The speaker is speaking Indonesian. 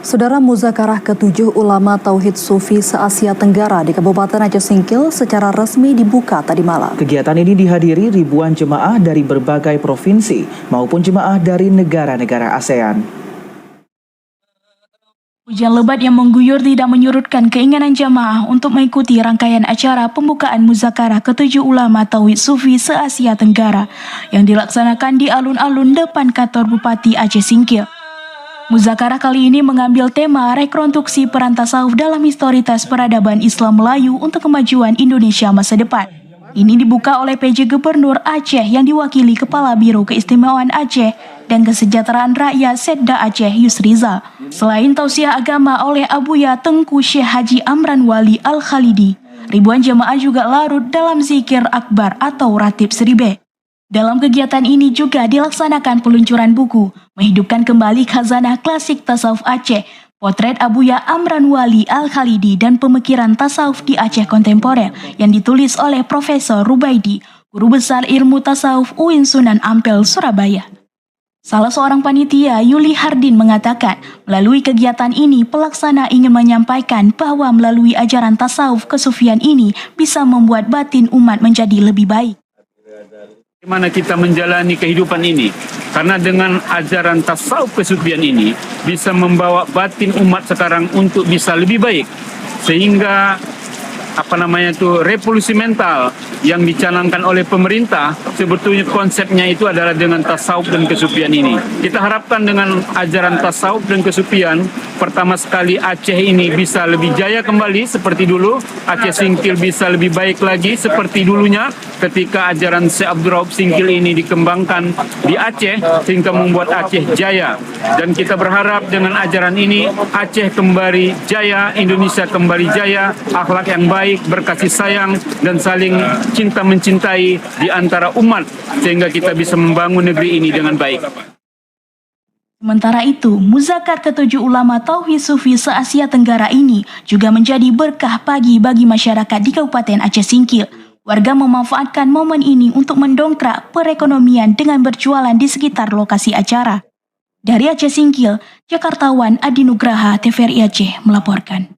Saudara, Muzakarah ke-7 Ulama Tauhid Sufi se-Asia Tenggara di Kabupaten Aceh Singkil secara resmi dibuka tadi malam. Kegiatan ini dihadiri ribuan jemaah dari berbagai provinsi maupun jemaah dari negara-negara ASEAN. Hujan lebat yang mengguyur tidak menyurutkan keinginan jamaah untuk mengikuti rangkaian acara pembukaan Muzakarah ke-7 Ulama Tauhid Sufi se-Asia Tenggara yang dilaksanakan di alun-alun depan kantor Bupati Aceh Singkil. Muzakarah kali ini mengambil tema rekonstruksi peran tasawuf dalam historitas peradaban Islam Melayu untuk kemajuan Indonesia masa depan. Ini dibuka oleh PJ Gubernur Aceh yang diwakili Kepala Biro Keistimewaan Aceh dan Kesejahteraan Rakyat Setda Aceh Yusrizal. Selain tausiah agama oleh Abuya Tengku Syekh Haji Amran Wali Al-Khalidi, ribuan jemaah juga larut dalam zikir akbar atau ratib seribe. Dalam kegiatan ini juga dilaksanakan peluncuran buku Menghidupkan Kembali Khazanah Klasik Tasawuf Aceh, Potret Abuya Amran Wali Al-Khalidi dan Pemikiran Tasawuf di Aceh Kontemporer yang ditulis oleh Profesor Rubaidi, Guru Besar Ilmu Tasawuf UIN Sunan Ampel, Surabaya. Salah seorang panitia, Yuli Hardin, mengatakan melalui kegiatan ini pelaksana ingin menyampaikan bahwa melalui ajaran tasawuf kesufian ini bisa membuat batin umat menjadi lebih baik. Bagaimana kita menjalani kehidupan ini? Karena dengan ajaran tasawuf kesufian ini bisa membawa batin umat sekarang untuk bisa lebih baik. Sehingga revolusi mental yang dicanangkan oleh pemerintah, sebetulnya konsepnya itu adalah dengan tasawuf dan kesufian ini. Kita harapkan dengan ajaran tasawuf dan kesufian, pertama sekali Aceh ini bisa lebih jaya kembali seperti dulu, Aceh Singkil bisa lebih baik lagi seperti dulunya ketika ajaran Syekh Abdul Rauf Singkil ini dikembangkan di Aceh sehingga membuat Aceh jaya. Dan kita berharap dengan ajaran ini Aceh kembali jaya, Indonesia kembali jaya, akhlak yang baik, berkasih sayang dan saling cinta mencintai di antara umat sehingga kita bisa membangun negeri ini dengan baik. Sementara itu, Muzakarah ke-7 Ulama Tauhid Sufi se-Asia Tenggara ini juga menjadi berkah bagi masyarakat di Kabupaten Aceh Singkil. Warga memanfaatkan momen ini untuk mendongkrak perekonomian dengan berjualan di sekitar lokasi acara. Dari Aceh Singkil, Jakartawan Adi Nugraha, TVRI Aceh melaporkan.